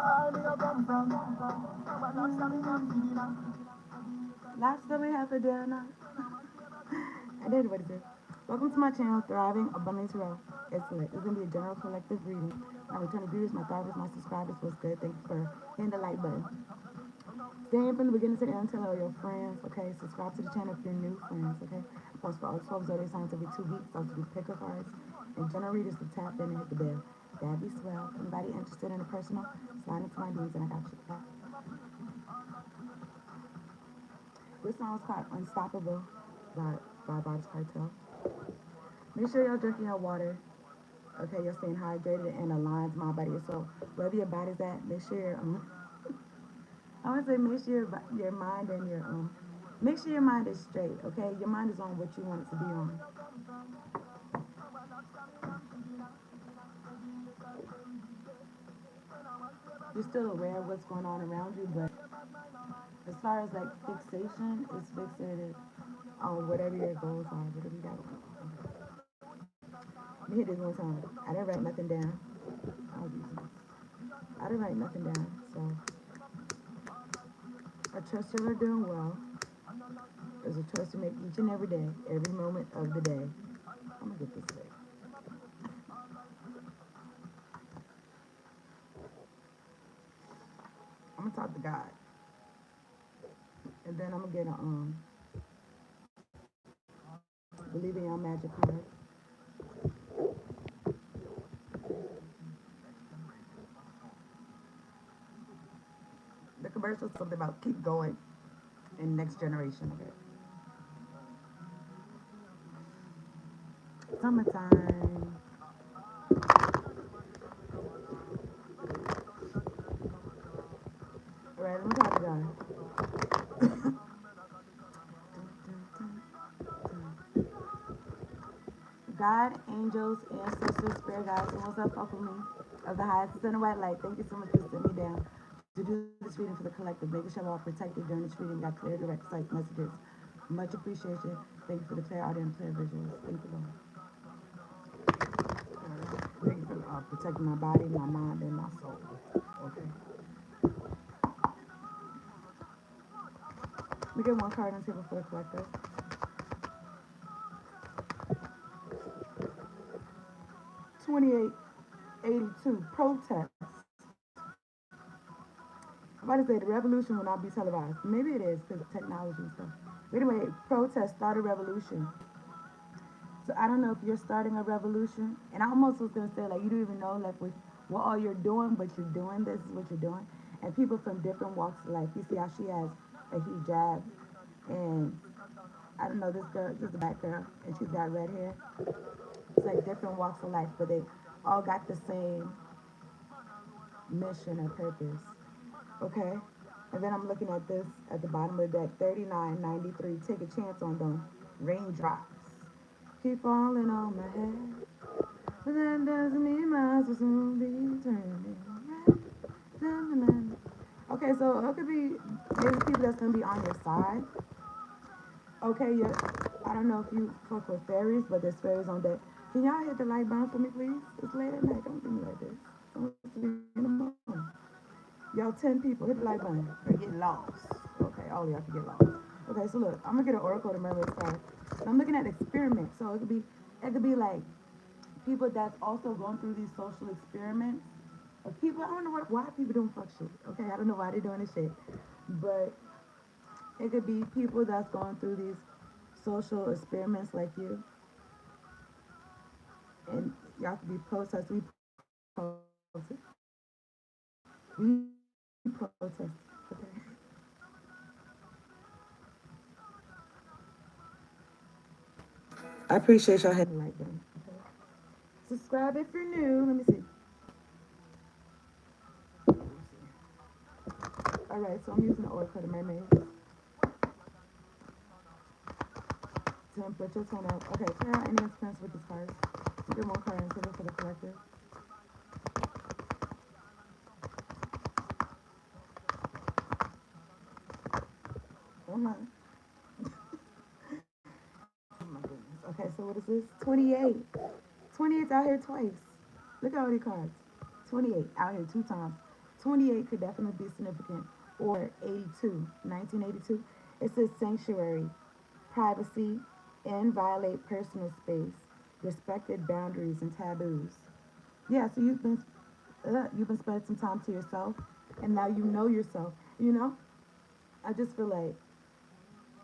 Last time we have for dinner. I did what it is. Welcome to my channel, Thriving Abundance Row. Excellent. It's gonna be a general collective reading. My returning viewers, my thrivers, my subscribers, what's good? Thank you for hitting the like button. Stay in from the beginning to the end. Tell all your friends, okay? Subscribe to the channel if you're new friends, okay? I post for all 12 zodiac signs every 2 weeks. Also do picker cards and general readers to tap in and hit the bell. That'd be swell. Anybody interested in a personal, slide into my DMs and I got you, okay? This song is called Unstoppable by Bob's Cartel. Make sure y'all drinking your water. Okay, you're staying hydrated and aligned mind, body, and soul. Wherever your body's at, make sure I want to say make sure your mind and your make sure your mind is straight. Okay, your mind is on what you want it to be on. You're still aware of what's going on around you, but as far as like fixation, it's fixated on whatever your goals are, whatever you got going on. Let me hit this one time. I didn't write nothing down. I didn't write nothing down, so I trust you are doing well. There's a choice to make each and every day, every moment of the day. I'm gonna get this way. I'm gonna talk to God, and then I'm gonna get a believe in your magic card. The commercial is something about keep going in next generation. Okay. Summertime. All right, let me talk to God. God, angels, ancestors, spirit guides, and what's up, fuck with me of the highest center white light. Thank you so much for sitting me down to do this reading for the collective. Making sure we're all protected during this reading. Got clear, direct, concise messages. Much appreciation. Thank you for the clear audio and clear visuals. Thank you, Lord. Thank you for protecting my body, my mind, and my soul. Okay. We get one card on the table for the collective. 2882 protest. I'm about to say the revolution will not be televised. Maybe it is because of technology and stuff. But anyway, protest start a revolution. So I don't know if you're starting a revolution. And I almost was gonna say like you don't even know like what all you're doing, but you're doing this is what you're doing. And people from different walks of life. You see how she has a hijab and I don't know this girl, this is a black girl, and she's got red hair. It's like different walks of life, but they all got the same mission or purpose. Okay? And then I'm looking at this at the bottom of the deck, 3993. Take a chance on them. Raindrops. Keep falling on my head. But that doesn't mean my eyes will soon be turning red. Okay, so it could be maybe people that's gonna be on your side. Okay, yeah. I don't know if you fuck with fairies, but there's fairies on deck. Can y'all hit the light button for me, please? It's late at night. Don't do me like this. I'm supposed to be in the morning. Y'all 10 people, hit the like button or get lost. Okay, all y'all can get lost. Okay, so look, I'm gonna get an oracle to mermaid card. So I'm looking at experiments. So it could be like people that's also going through these social experiments. Of people, I don't know why people doing fuck shit. Okay, I don't know why they're doing this shit, but it could be people that's going through these social experiments like you, and y'all could be protest. We protest. Okay. I appreciate y'all hitting the like button. Okay. Subscribe if you're new. Let me see. All right, so I'm using the oracle to mermaid. Temperature, turn up. Okay, clear out any expense with this card. Get one card and take it for the collective. Oh my. Oh my goodness. Okay, so what is this? 28. 28's out here twice. Look at all these cards. 28 out here two times. 28 could definitely be significant. Or 82, 1982. It says sanctuary, privacy, inviolate personal space, respected boundaries and taboos. Yeah, so you've been spending some time to yourself, and now you know yourself. You know, I just feel like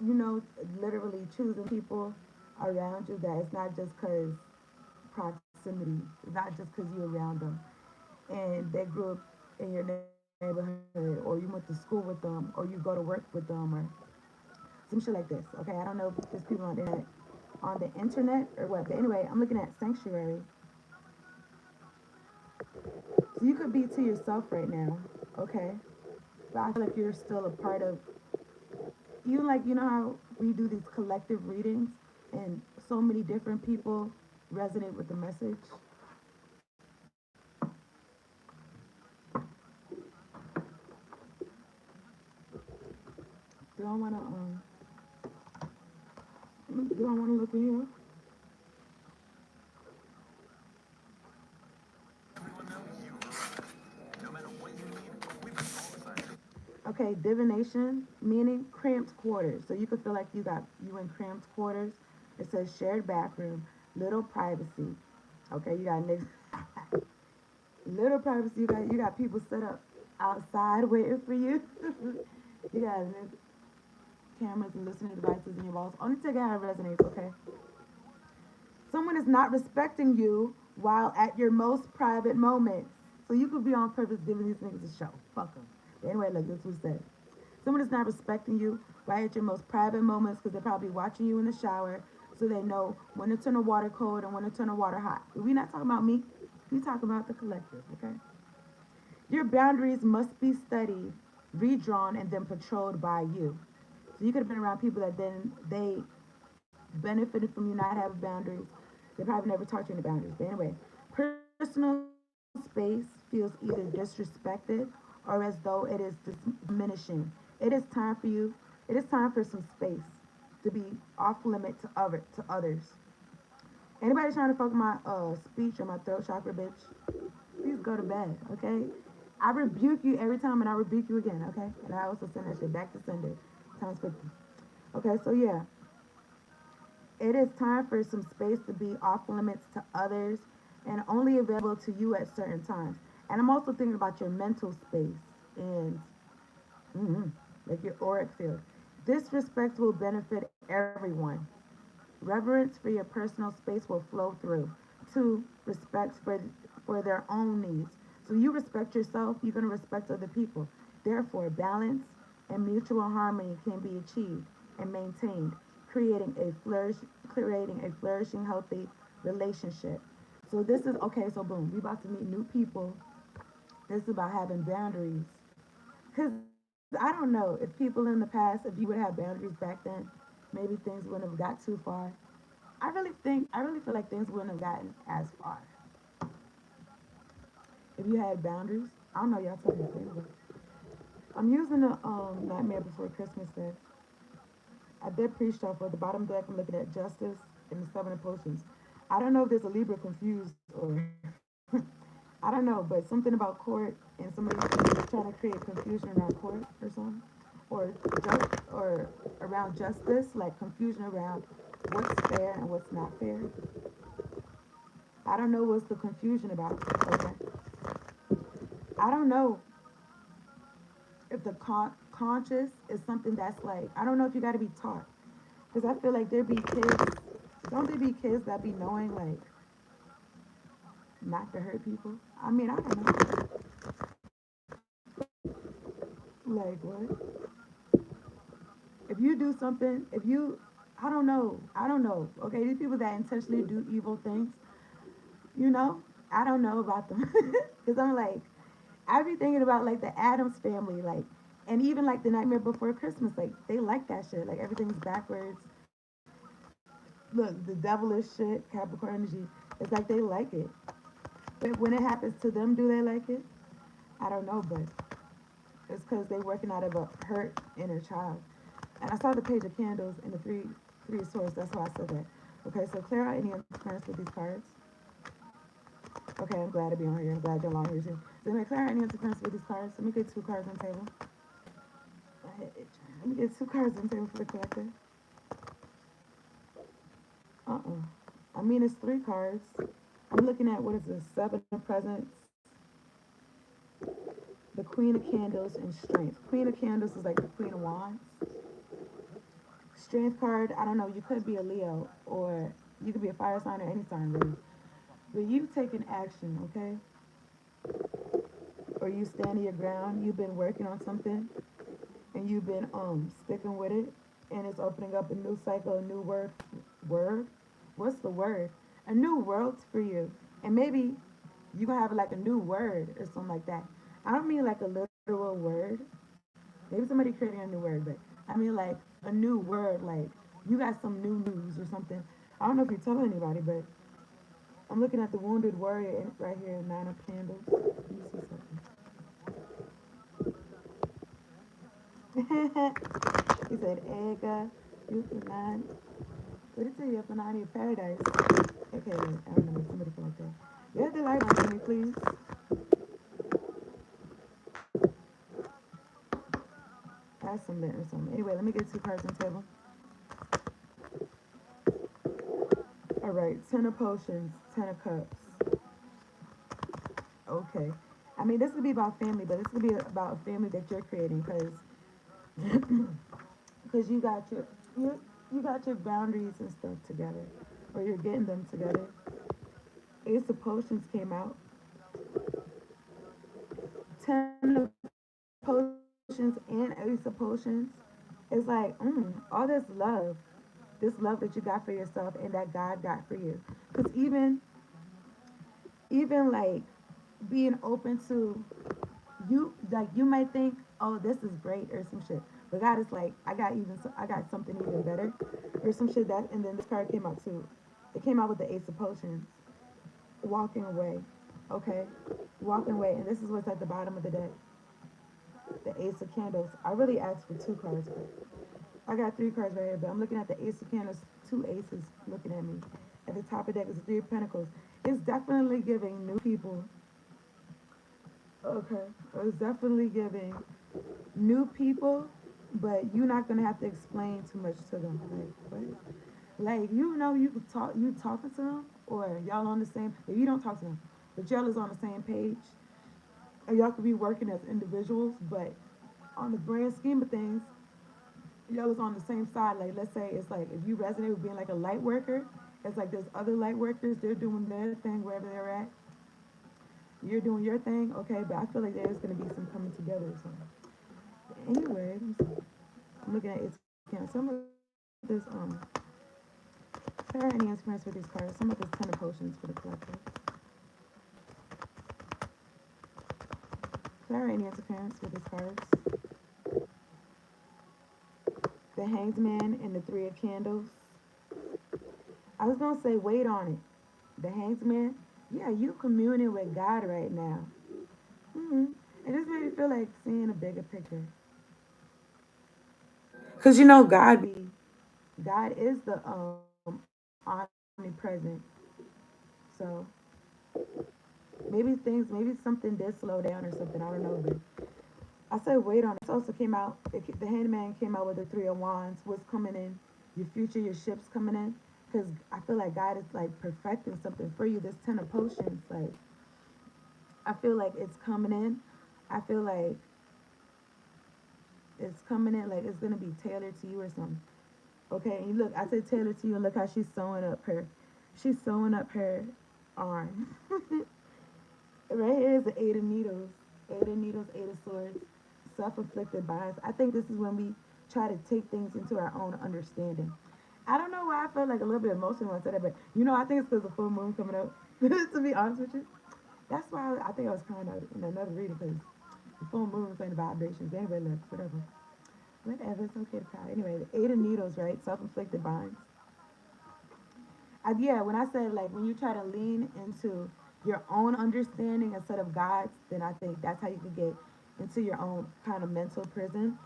you know, literally choosing people around you that it's not just because proximity, it's not just because you're around them and they grew up in your neighborhood, or you went to school with them, or you go to work with them, or some shit like this. Okay, I don't know if there's people on the internet or what, but anyway, I'm looking at sanctuary. So you could be to yourself right now, okay? But I feel like you're still a part of you. Like, you know how we do these collective readings and so many different people resonate with the message. Do I want to do I want to look in here? Okay, divination meaning cramped quarters. So you could feel like you in cramped quarters. It says shared bathroom, little privacy. Okay, you got niggas, little privacy. You got people set up outside waiting for you. You got cameras and listening devices in your walls. Only take it how it resonates. Okay, someone is not respecting you while at your most private moments. So you could be on purpose giving these niggas a show. Fuck them. But anyway, look, this was said. Someone is not respecting you right at your most private moments because they're probably watching you in the shower so they know when to turn the water cold and when to turn the water hot. But we're not talking about me. We talking about the collective, okay? Your boundaries must be studied, redrawn, and then patrolled by you. So you could have been around people that then they benefited from you not having boundaries. They probably never taught you any boundaries. But anyway, personal space feels either disrespected or as though it is diminishing. It is time for you. It is time for some space to be off limit to others. Anybody trying to fuck my speech or my throat chakra, bitch? Please go to bed, okay? I rebuke you every time and I rebuke you again, okay? And I also send that shit back to sender times 50. Okay, so yeah, it is time for some space to be off limits to others and only available to you at certain times. And I'm also thinking about your mental space and mm-hmm, like your auric field. This respect will benefit everyone. Reverence for your personal space will flow through. Two, respect for their own needs. So you respect yourself, you're going to respect other people. Therefore, balance and mutual harmony can be achieved and maintained, creating a flourishing, healthy relationship. So this is okay. So boom, we about to meet new people. This is about having boundaries. Cause I don't know if people in the past, if you would have boundaries back then, maybe things wouldn't have got too far. I really feel like things wouldn't have gotten as far if you had boundaries. I don't know, y'all tell me. Anyway, I'm using the Nightmare Before Christmas deck. I did pre-shuffle. For the bottom deck, I'm looking at Justice and the Seven of Potions. I don't know if there's a Libra confused or I don't know, but something about court and somebody trying to create confusion around court or something, or around justice, like confusion around what's fair and what's not fair. I don't know what's the confusion about. Okay, I don't know if the conscious is something that's like I don't know if you got to be taught because I feel like there be kids. Don't there be kids that be knowing like not to hurt people? I mean, I don't know. Like what? If you do something, if you, I don't know. Okay, these people that intentionally do evil things, you know, I don't know about them because I'm like, I be thinking about like the Adams family, like, and even like the Nightmare Before Christmas, like they like that shit, like everything's backwards. Look, the devilish shit, Capricorn energy. It's like they like it, but when it happens to them, do they like it? I don't know, but it's because they working out of a hurt inner child. And I saw the Page of Candles and the three of Swords. That's why I said that. Okay, so clear out any interference with these cards. Okay, I'm glad to be on here. I'm glad y'all on here too. So make clear any interference with these cards. Let me get two cards on the table. Let me get two cards on the table for the collective. Uh-uh. I mean, it's three cards. I'm looking at what is this? Seven of presents, the Queen of Candles, and Strength. Queen of Candles is like the Queen of Wands. Strength card, I don't know, you could be a Leo or you could be a fire sign or any sign really. But you've taken action, okay? Or you stand your ground, you've been working on something and you've been sticking with it and it's opening up a new cycle, a new word. What's the word? A new world for you. And maybe you gonna have like a new word or something like that. I don't mean like a literal word. Maybe somebody creating a new word, but I mean like a new word, like you got some new news or something. I don't know if you're telling anybody, but I'm looking at the wounded warrior right here, Nine of Candles. Let me see something. He said, Ega, you can nine. What did it tell you? Up nine of paradise. Okay, I don't know. Somebody feel like that. You have the light on for me, please. That's some lit or something. Anyway, let me get two cards on the table. All right, Ten of Potions, Ten of Cups. Okay. I mean, this could be about family, but this could be about a family that you're creating because you got your boundaries and stuff together, or you're getting them together. Ace of Potions came out. Ten of Potions and Ace of Potions. It's like, all this love that you got for yourself and that God got for you. Because even like being open to you, like you might think, oh, this is great or some shit, but God is like, I got something even better or some shit that. And then this card came out too. It came out with the Ace of Potions, walking away. Okay, walking away, and this is what's at the bottom of the deck. The Ace of Candles. I really asked for two cards, but I got three cards right here. But I'm looking at the Ace of Candles, two aces looking at me. At the top of the deck is the Three of Pentacles. It's definitely giving new people. Okay, it's definitely giving new people, but you're not gonna have to explain too much to them. Like what? Like you could talk, you talking to them, or y'all on the same. If you don't talk to them, but y'all is on the same page, or y'all could be working as individuals, but on the grand scheme of things, y'all is on the same side. Like let's say it's like if you resonate with being like a light worker, it's like there's other light workers. They're doing their thing wherever they're at. You're doing your thing, okay. But I feel like there's gonna be some coming together or something. Anyway, I'm looking at it's account. Some of this Clear any interference with these cards. Some of this Ten of Potions for the collective. Clear any interference with these cards. The Hanged Man and the Three of Candles. I was gonna say wait on it. The Hanged Man. Yeah, you communing with God right now. Mm-hmm. It just made me feel like seeing a bigger picture. Cause you know God is the omnipresent. So maybe something did slow down or something. I don't know, but I said wait on it. This also came out. The Handman came out with the Three of Wands. What's coming in? Your future, your ships coming in. Because I feel like God is like perfecting something for you. This Ten of Potions, like I feel like it's coming in. I feel like it's coming in like it's gonna be tailored to you or something. Okay, and you look, I said tailored to you, and look how she's sewing up her arm. Right here is the Eight of Needles, Eight of Needles, Eight of Swords, self-inflicted bias. I think this is when we try to take things into our own understanding. I don't know why I felt like a little bit emotional when I said that, but I think it's because the full moon coming up. To be honest with you, that's why I think I was crying out in another reading because the full moon is playing the vibrations. Anyway, look, whatever. Whatever, it's okay to cry. Anyway, the Eight of Needles, right? Self-inflicted binds. Yeah, when I said like when you try to lean into your own understanding instead of God's, then I think that's how you can get into your own kind of mental prison.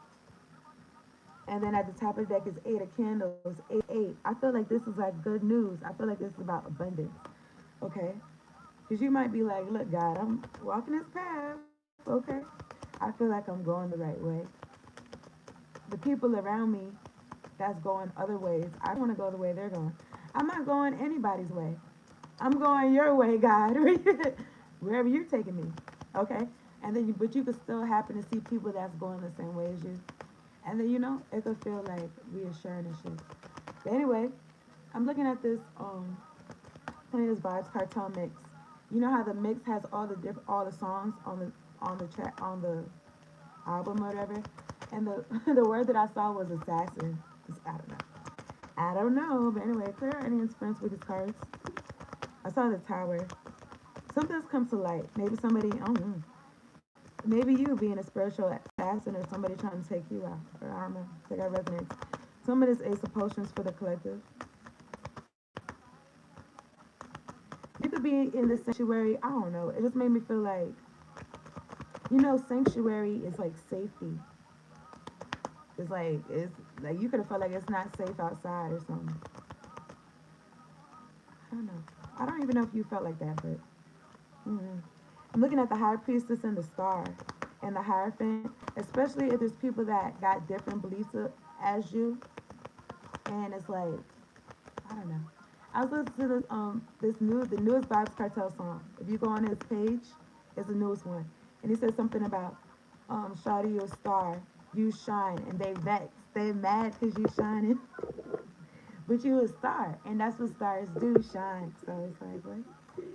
And then at the top of the deck is Eight of Candles, eight, eight. I feel like this is like good news. I feel like this is about abundance. Okay. Because you might be like, look, God, I'm walking this path, okay? I feel like I'm going the right way. The people around me that's going other ways, I don't want to go the way they're going. I'm not going anybody's way. I'm going your way, God, wherever you're taking me, okay? And then, but you could still happen to see people that's going the same way as you, and then it could feel like reassuring and shit. But anyway, I'm looking at this playing this Vibes Cartel mix. You know how the mix has all the songs on the track on the album or whatever, and the the word that I saw was assassin. I don't know. I don't know, but anyway, clear any inference with these cards. I saw the tower. Something's come to light. Maybe somebody, I don't know. Maybe you being a spiritual assassin or somebody trying to take you out. Or I don't know. I think I resonate. Some of this Ace of Potions for the collective. You could be in the sanctuary. I don't know. It just made me feel like, sanctuary is like safety. It's like you could have felt like it's not safe outside or something. I don't know. I don't even know if you felt like that, but mm-hmm. I'm looking at the High Priestess and the Star and the Hierophant, especially if there's people that got different beliefs as you, and it's like I don't know. I was listening to the newest Vibes Cartel song. If you go on his page, it's the newest one, and he said something about Shawty, you a star, you shine, and they vex, they mad because you shining, but you a star, and that's what stars do, shine. So it's like what?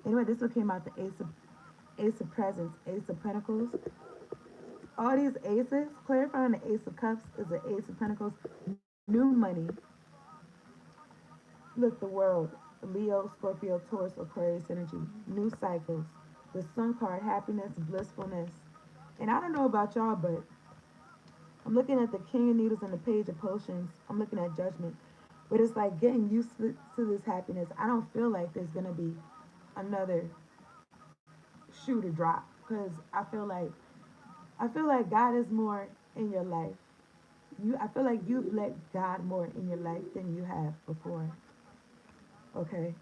Anyway, this one came out the Ace of Presents, Ace of Pentacles. All these aces, clarifying the Ace of Cups is the Ace of Pentacles, new money. Look, the world, Leo, Scorpio, Taurus, Aquarius energy, new cycles. The Sun card, happiness, blissfulness. And I don't know about y'all, but I'm looking at the King of Needles and the Page of Potions. I'm looking at Judgment. But it's like getting used to this happiness. I don't feel like there's going to be another shoe to drop because I feel like God is more in your life. I feel like you've let God more in your life than you have before. Okay.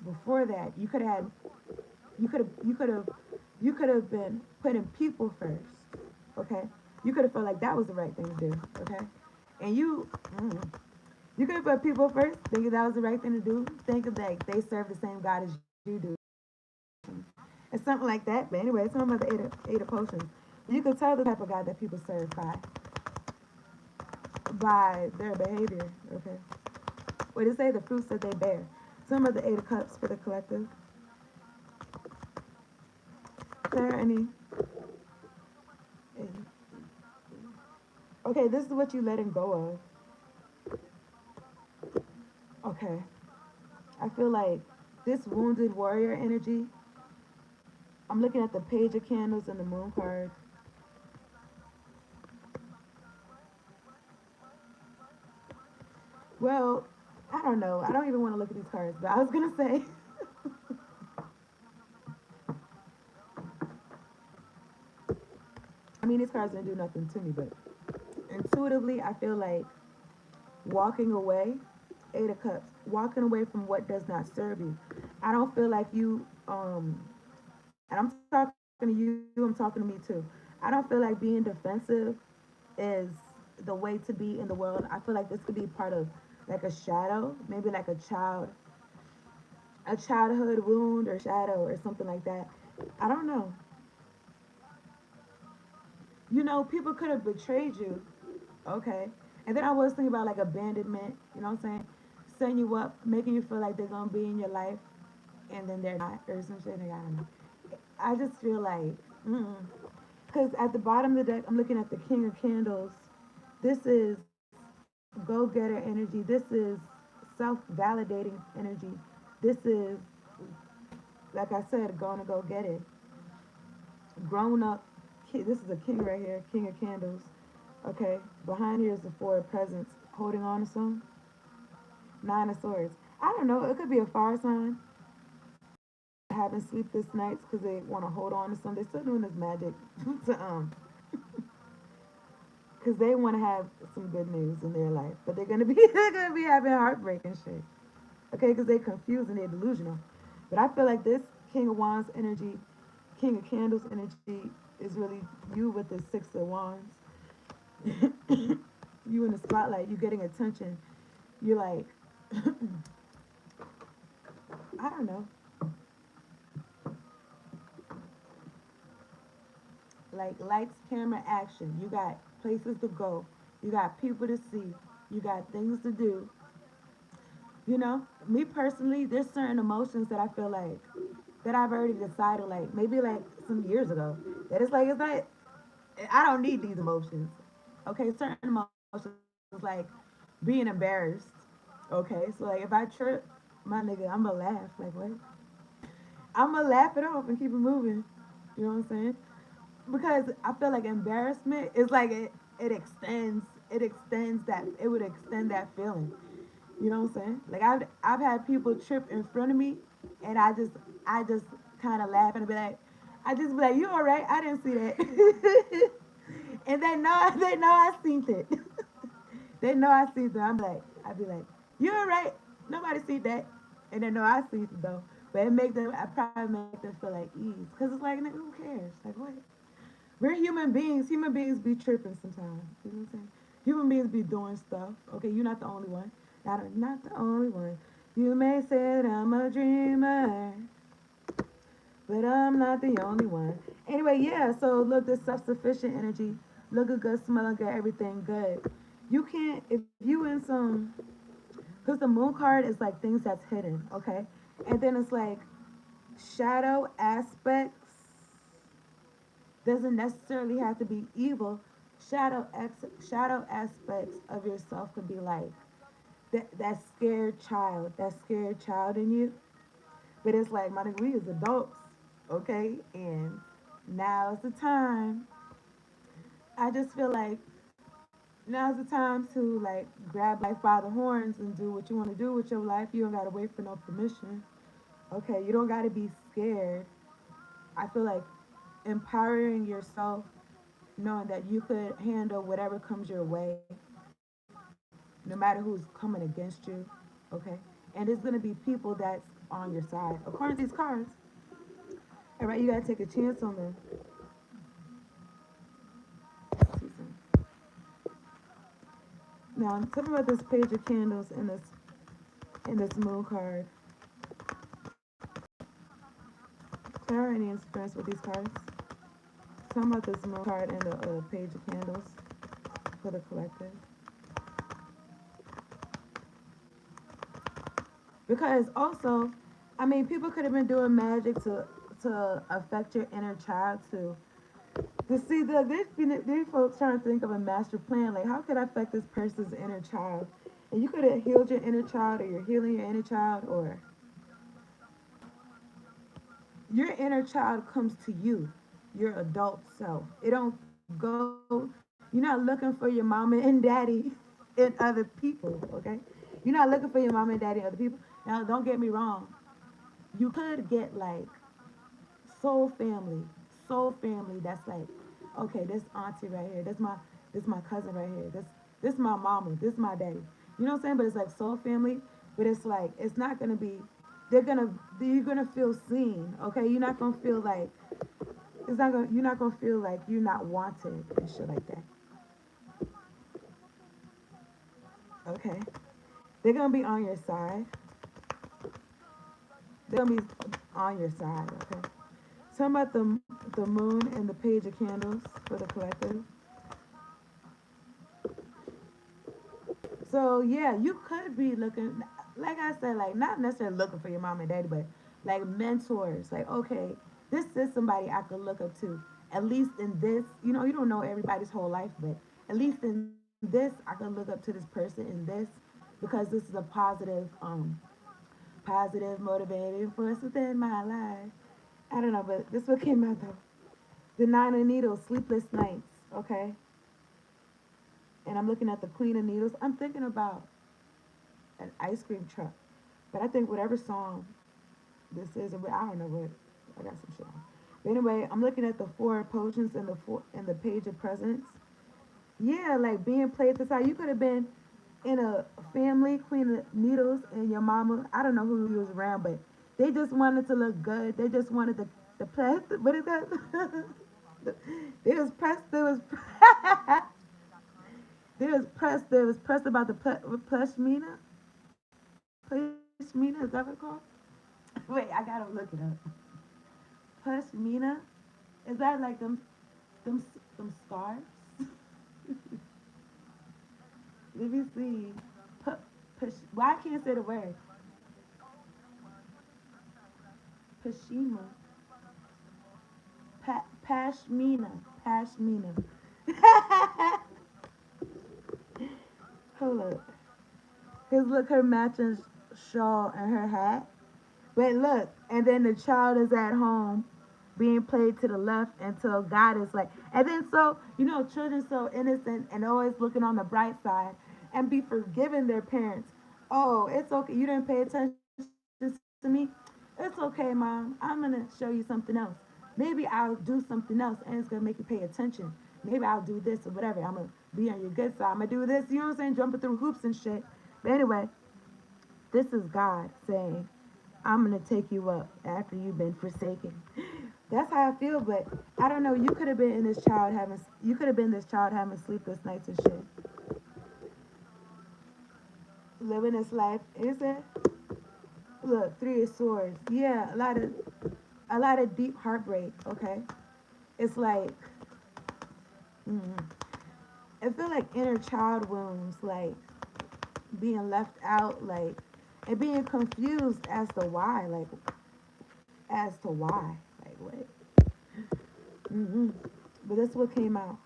Before that, you could have been putting people first. Okay. You could have felt like that was the right thing to do. Okay. And you could have put people first, thinking that was the right thing to do, thinking that they serve the same God as you do. It's something like that. But anyway, it's talking about the eight of potions. You could tell the type of God that people serve by their behavior. Okay. What they say the fruits that they bear. Some of the Eight of Cups for the collective. There any? Okay, this is what you letting go of. Okay, I feel like this wounded warrior energy. I'm looking at the Page of Candles and the Moon card. Well, I don't know. I don't even want to look at these cards, but I was gonna say. I mean, these cards didn't do nothing to me, but intuitively, I feel like walking away, Eight of Cups, walking away from what does not serve you. I don't feel like and I'm talking to you, I'm talking to me too. I don't feel like being defensive is the way to be in the world. I feel like this could be part of like a shadow, maybe like a childhood wound or shadow or something like that. I don't know. People could have betrayed you. Okay. And then I was thinking about like abandonment, you know what I'm saying? Setting you up, making you feel like they're gonna be in your life and then they're not or some shit. Like, I don't know. I just feel like, because at the bottom of the deck, I'm looking at the King of Candles. This is go getter energy. This is self validating energy. This is, like I said, going to go get it. Grown up. This is a king right here, King of Candles. Okay, behind here is the Four of Presents, holding on to some. Nine of Swords. I don't know. It could be a fire sign having sleepless nights because they want to hold on to some. They're still doing this magic to because they want to have some good news in their life, but they're gonna be having heartbreak and shit. Okay, because they're confused and they're delusional. But I feel like this King of Wands energy, King of Candles energy is really you with the Six of Wands. You in the spotlight, you getting attention. You're like, I don't know, like lights, camera, action. You got places to go. You got people to see. You got things to do. Me personally, there's certain emotions that I feel like that I've already decided, like maybe like some years ago, that it's not. I don't need these emotions. Okay, certain emotions like being embarrassed. Okay, so like if I trip, my nigga, I'm gonna laugh. Like what? I'm gonna laugh it off and keep it moving. You know what I'm saying? Because I feel like embarrassment is like it extends that it would extend that feeling. You know what I'm saying? Like I've had people trip in front of me, and I just kind of laugh and be like, I just be like, you all right? I didn't see that, and they know I seen it. They know I seen it. I'd be like, you all right? Nobody see that, and they know I see it though. But it make them, I probably make them feel like ease, cause it's like, nigga, who cares? Like what? We're human beings. Human beings be tripping sometimes. You know what I'm saying? Human beings be doing stuff. Okay, you're not the only one. Not the only one. You may say that I'm a dreamer, but I'm not the only one. Anyway, yeah. So look, this self-sufficient energy, looking good, smelling good, everything good. You can't if you in some, because the moon card is like things that's hidden. Okay, and then it's like shadow aspects doesn't necessarily have to be evil. Shadow aspects of yourself could be like that scared child in you. But it's like, my nigga, we as adults, okay, and now's the time. I just feel like now's the time to like grab life by the horns and do what you want to do with your life. You don't gotta wait for no permission. Okay, you don't gotta be scared. I feel like empowering yourself, knowing that you could handle whatever comes your way, no matter who's coming against you. Okay, and there's gonna be people that's on your side according to these cards. All right, you gotta take a chance on them. Now, tell me about this page of candles in this moon card. Clara, any experience with these cards? Tell me about this moon card and the page of candles for the collective. Because also, I mean, people could have been doing magic to affect your inner child to see these folks trying to think of a master plan. Like, how could I affect this person's inner child? And you could have healed your inner child, or you're healing your inner child, or your inner child comes to you, your adult self. It don't go. You're not looking for your mama and daddy in other people. Okay, you're not looking for your mama and daddy in other people. Now, don't get me wrong. You could get like soul family, soul family. That's like, okay, this auntie right here. This my cousin right here. This my mama. This my daddy. You know what I'm saying? But it's like soul family. But it's like it's not gonna be. They're gonna you're gonna feel seen. Okay, you're not gonna feel like you're not gonna feel like you're not wanted and shit like that. Okay, they're gonna be on your side. They're gonna be on your side. Okay. Talking about the moon and the page of candles for the collective. So yeah, you could be looking, like I said, like not necessarily looking for your mom and daddy, but like mentors. Like, okay, this is somebody I could look up to. At least in this, you don't know everybody's whole life, but at least in this, I can look up to this person in this because this is a positive, motivating force within my life. I don't know, but this what came out though. The Nine of Needles, Sleepless Nights. Okay, and I'm looking at the Queen of Needles. I'm thinking about an ice cream truck. But I think whatever song this is, I don't know what. I got some shit on. But anyway, I'm looking at the four potions and the page of presents. Yeah, like being played this out. You could have been in a family, Queen of Needles, and your mama. I don't know who you was around, but They just wanted to look good. They just wanted the press. What is that? They was pressed. They was they was pressed. They was pressed about the Pashmina. Pashmina is that what it's called? Wait, I gotta look it up. Pashmina is that like them them scarves? Let me see. Why I can't say the word? Pashima. Pashmina. Pashmina. Hold up. Cause look, her matching shawl and her hat. But look, and then the child is at home being played to the left until God is like, and then so, children so innocent and always looking on the bright side and be forgiving their parents. Oh, it's okay. You didn't pay attention to me. It's okay, mom. I'm going to show you something else. Maybe I'll do something else and it's going to make you pay attention. Maybe I'll do this or whatever. I'm going to be on your good side. I'm going to do this, you know what I'm saying? Jumping through hoops and shit. But anyway, this is God saying, I'm gonna take you up after you've been forsaken. That's how I feel, but I don't know. You could have been in this child having, you could have been this child having sleepless nights and shit, living this life. Is it? Look, Three of Swords. Yeah, a lot of deep heartbreak. Okay, it's like, mm, I feel like inner child wounds, like being left out, like and being confused as to why, like what. Mm-hmm. But that's what came out.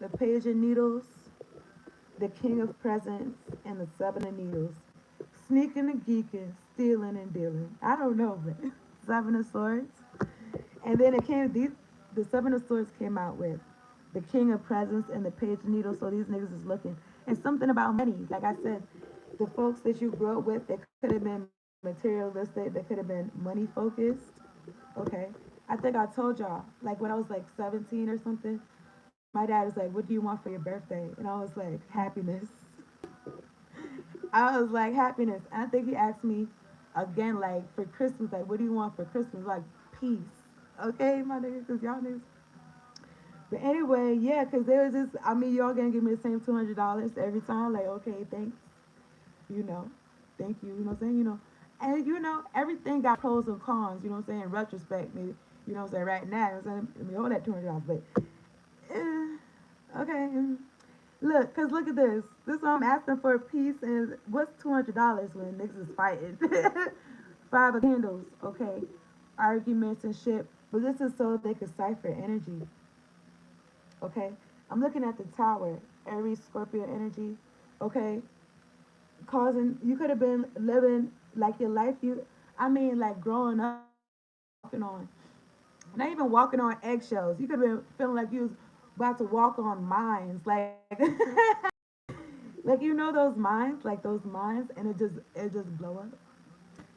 The Page of Needles, the King of Presents, and the Seven of Needles. Sneaking and geeking, stealing and dealing. I don't know, but Seven of Swords. And then the Seven of Swords came out with the King of Presents and the Page of Needles. So these niggas is looking. And something about money. Like I said, the folks that you grew up with, they could have been materialistic, they could have been money focused. Okay. I think I told y'all, like when I was like 17 or something, my dad was like, "What do you want for your birthday?" And I was like, "Happiness." I was like, "Happiness." And I think he asked me again, like for Christmas, like, "What do you want for Christmas?" Like, peace. Okay, my nigga, because y'all niggas. But anyway, yeah, because there was just, I mean, y'all gonna give me the same $200 every time. Like, okay, thanks. You know, thank you. You know what I'm saying? And everything got pros and cons. You know what I'm saying? In retrospect, maybe. You know what I'm saying? Right now, you know what I'm saying? I mean, hold that $200, but okay. Look, cause look at this. This is why I'm asking for a piece, and what's $200 when niggas is fighting? Five of candles, okay, arguments and shit. But this is so they could cipher energy, okay. I'm looking at the tower, Aries, Scorpio energy, okay, causing you could have been living like your life. I mean, like growing up, you could have been walking on, not even walking on eggshells. You could have been feeling like you was about to walk on mines, like like those mines, like those mines, and it just blow up,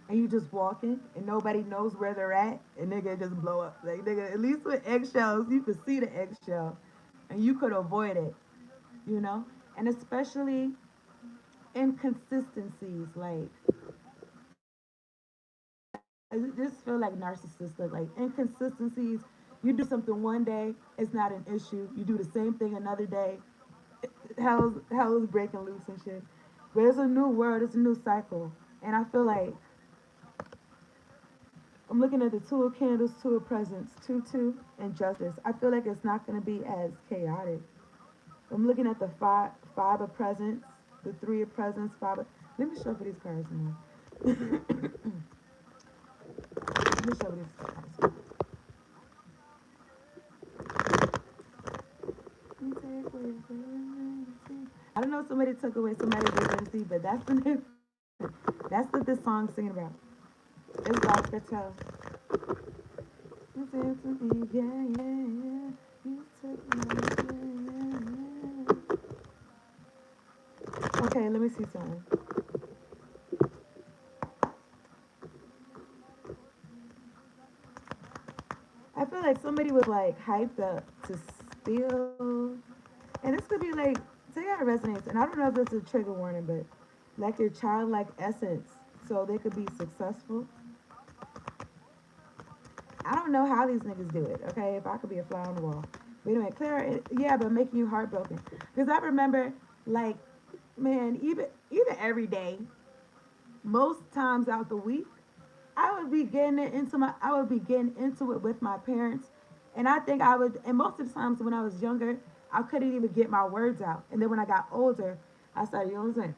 and you just walking, and nobody knows where they're at, and nigga it just blow up. Like nigga, at least with eggshells, you could see the eggshell, and you could avoid it, you know, and especially inconsistencies, like I just feel like narcissistic, like inconsistencies. You do something one day, it's not an issue. You do the same thing another day, hell's breaking loose and shit. But it's a new world, it's a new cycle. And I feel like I'm looking at the Two of Candles, Two of Presents, 2-2, and Justice. I feel like it's not going to be as chaotic. I'm looking at the five of Presents, the Three of Presents, five of. Let me shuffle these cards more. Let me shuffle these cards. I don't know if somebody took away somebody's agency, but that's what this song's singing about. It's Oscar Toe. You said to me, yeah, yeah, yeah. You took me, yeah, yeah, yeah. Okay, let me see something. I feel like somebody was like hyped up to steal, and this could be like, say how it resonates. And I don't know if this is a trigger warning, but like your childlike essence, so they could be successful. I don't know how these niggas do it. Okay, if I could be a fly on the wall. But anyway, Clara, yeah, but making you heartbroken because I remember like, man, even every day, most times out the week, I would be getting into it with my parents, and I think I would. And most of the times when I was younger, I couldn't even get my words out. And then when I got older, I started, you know what I'm saying,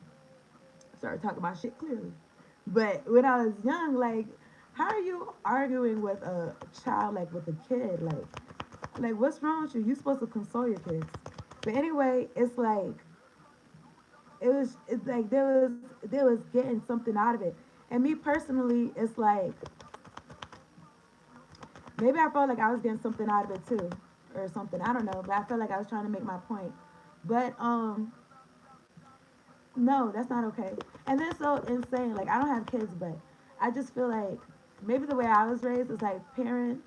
started talking about shit clearly. But when I was young, like, how are you arguing with a child, like with a kid, like what's wrong with you? You supposed to console your kids. But anyway, it's like it's like there was getting something out of it. And me personally, it's like maybe I felt like I was getting something out of it too, or something. I don't know, but I felt like I was trying to make my point. But no, that's not okay. And that's so insane. Like I don't have kids, but I just feel like maybe the way I was raised is like parents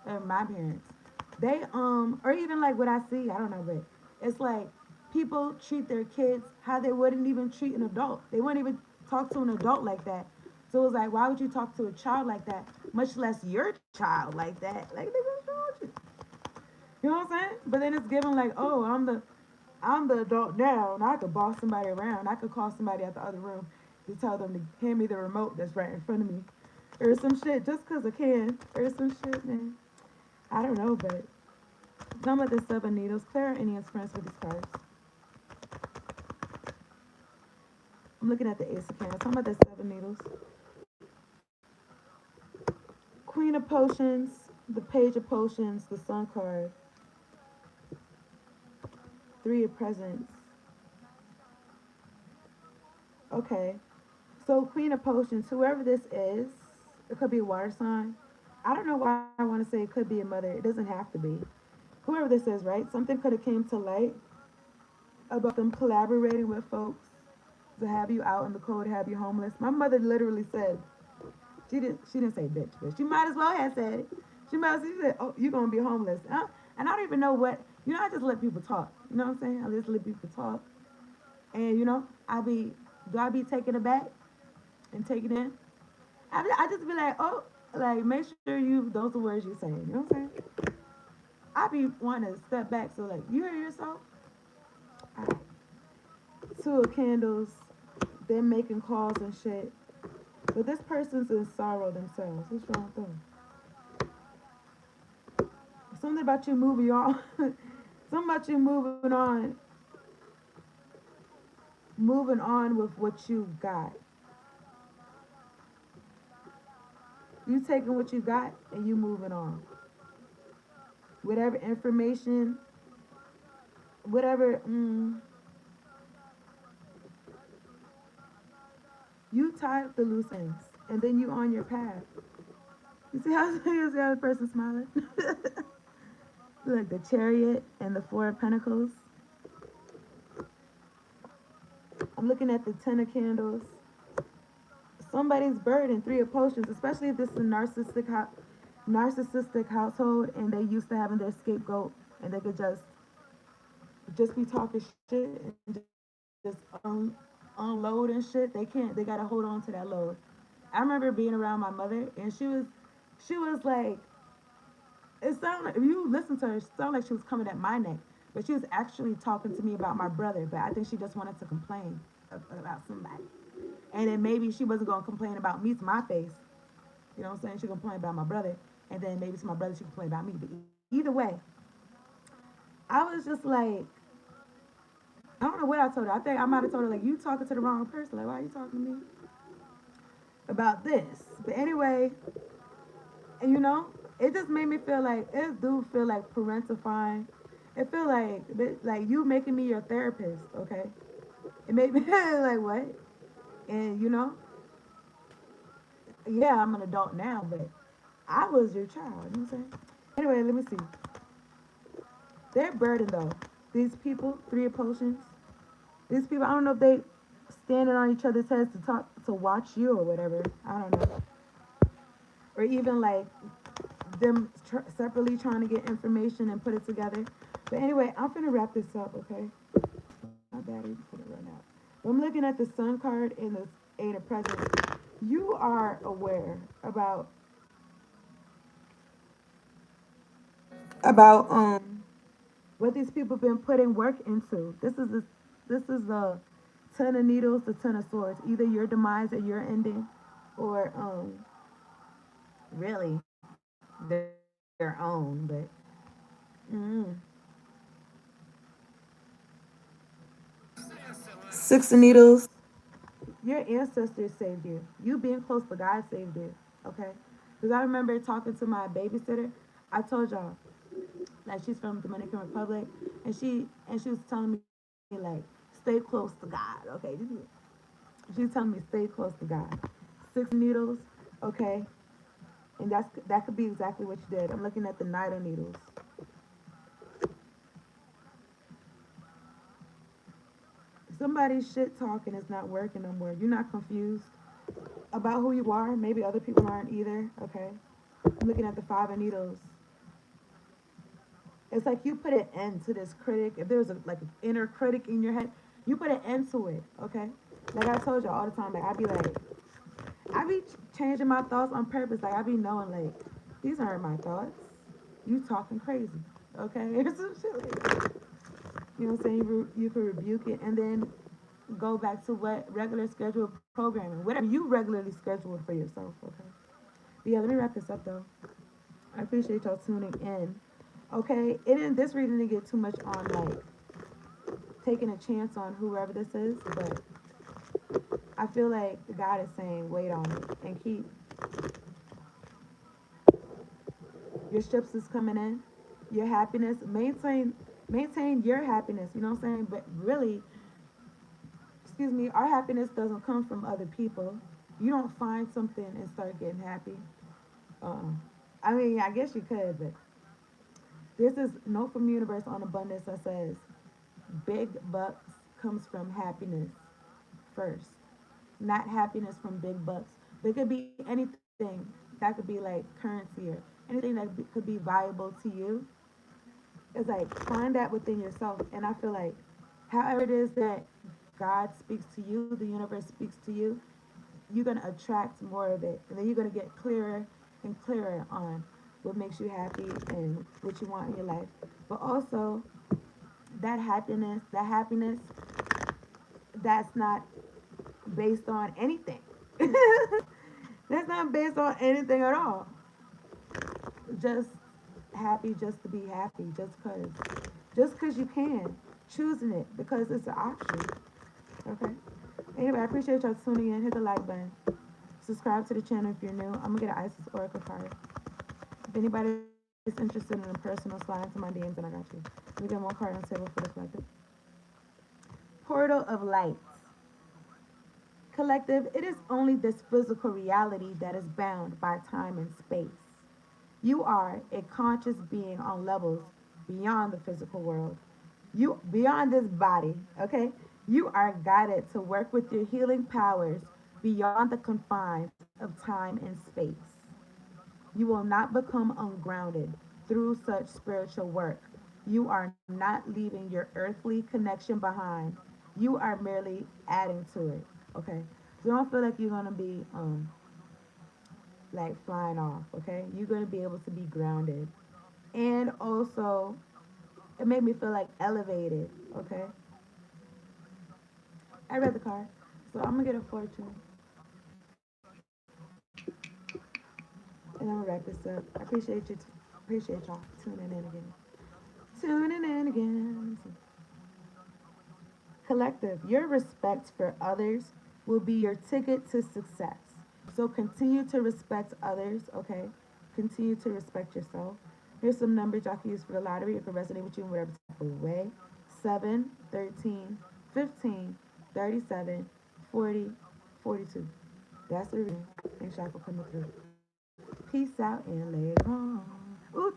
or my parents. They or even like what I see, I don't know, but it's like people treat their kids how they wouldn't even treat an adult. They wouldn't even talk to an adult like that. So it was like, why would you talk to a child like that, much less your child like that? Like, nigga, what's wrong with you? You know what I'm saying? But then it's given like, oh, I'm the adult now, and I could boss somebody around. I could call somebody out the other room to tell them to hand me the remote that's right in front of me, or some shit, just cause I can, or some shit, man. I don't know, but some of the seven needles. Clara Indian's friends with these cards. I'm looking at the Ace of Candles. Some of the seven needles. Queen of Potions, the Page of Potions, the Sun card, Three of Presents. Okay, so Queen of Potions, whoever this is, it could be a water sign. I don't know why I want to say it could be a mother. It doesn't have to be. Whoever this is, right? Something could have came to light about them collaborating with folks to have you out in the cold, have you homeless. My mother literally said, she didn't say bitch, but she might as well have said it. She said, oh, you're gonna be homeless. And I don't even know what, I just let people talk. You know what I'm saying? I just let people talk. And I be taken aback and taken in? I just be like, oh, like make sure those are words you're saying. You know what I'm saying? I be wanting to step back so like, you hear yourself? All right. Two of candles, them making calls and shit. But this person's in sorrow themselves. What's wrong with them? Something about you moving on. Something about you moving on with what you got. You taking what you got and you moving on. Whatever information, whatever, you tie up the loose ends and then you on your path. You see how the person smiling? Look, the Chariot and the Four of Pentacles. I'm looking at the Ten of Candles. Somebody's burden, Three of Potions, especially if this is a narcissistic household and they used to having their scapegoat and they could just be talking shit and just unload and shit. They can't. They gotta hold on to that load. I remember being around my mother and she was like, it sounded like, if you listen to her, it sounded like she was coming at my neck, but she was actually talking to me about my brother. But I think she just wanted to complain about somebody, and then maybe she wasn't gonna complain about me to my face. You know what I'm saying? She complained about my brother, and then maybe to my brother she complained about me. But either way, I was just like, I don't know what I told her. I think I might have told her like, you talking to the wrong person. Like, why are you talking to me about this? But anyway, and it just made me feel like it do feel like parentifying. It feel like you making me your therapist, okay? It made me like what? And yeah, I'm an adult now, but I was your child. You know what I'm saying? Anyway, let me see. They're burdened though. These people, Three of Potions. These people, I don't know if they standing on each other's heads to talk to watch you or whatever. I don't know. Or even like them separately trying to get information and put it together. But anyway, I'm gonna wrap this up, okay? My battery's gonna run out. But I'm looking at the Sun card and the 8 of Presents. You are aware about about what these people been putting work into. This is the ten of needles, the ten of swords. Either your demise or your ending, or really their own. But mm, Six of Needles. Your ancestors saved you. You being close to God saved you. Okay? Because I remember talking to my babysitter. I told y'all, like she's from Dominican Republic, and she was telling me like, stay close to God. Okay? She was telling me stay close to God. Six of Needles. Okay? And that could be exactly what you did. I'm looking at the Knight of Needles. Somebody's shit talking is not working no more. You're not confused about who you are. Maybe other people aren't either. Okay? I'm looking at the Five of Needles. It's like you put an end to this critic. If there's a like an inner critic in your head, you put an end to it. Okay? Like I told y'all all the time, like I be changing my thoughts on purpose. Like I be knowing like these aren't my thoughts. You talking crazy. Okay? Or some shit like that. You know what I'm saying? You can rebuke it and then go back to what regular scheduled programming, whatever you regularly scheduled for yourself. Okay? But yeah, let me wrap this up though. I appreciate y'all tuning in. Okay, it didn't this reading didn't get too much on like taking a chance on whoever this is, but I feel like God is saying wait on it and keep your ships is coming in, your happiness, maintain your happiness, you know what I'm saying? But really, excuse me, our happiness doesn't come from other people. You don't find something and start getting happy. Uh-uh. I mean, I guess you could, but this is note from universe on abundance that says big bucks comes from happiness first, not happiness from big bucks. There could be anything that could be like currency or anything that could be valuable to you. It's like find that within yourself. And I feel like however it is that God speaks to you, the universe speaks to you, you're gonna attract more of it. And then you're gonna get clearer and clearer on what makes you happy and what you want in your life. But also that happiness, that's not based on anything. That's not based on anything at all. Just happy just to be happy, just cause you can. Choosing it because it's an option. Okay. Anyway, I appreciate y'all tuning in. Hit the like button. Subscribe to the channel if you're new. I'm gonna get an Isis Oracle card. If anybody's interested in a personal slide into my DMs, and I got you. Let me get one card on the table for the collective. Portal of light. Collective, it is only this physical reality that is bound by time and space. You are a conscious being on levels beyond the physical world. You beyond this body, okay? You are guided to work with your healing powers beyond the confines of time and space. You will not become ungrounded through such spiritual work. You are not leaving your earthly connection behind. You are merely adding to it. Okay? So don't feel like you're gonna be like flying off, okay? You're gonna be able to be grounded. And also it made me feel like elevated, okay? I read the card. So I'm gonna get a fortune and I'm gonna wrap this up. I appreciate y'all tuning in again. Tuning in again. Collective, your respect for others will be your ticket to success. So continue to respect others, okay? Continue to respect yourself. Here's some numbers y'all can use for the lottery. It can resonate with you in whatever type of way. 7, 13, 15, 37, 40, 42. That's the reading. Thanks y'all for coming through. Peace out and later on. Ooh,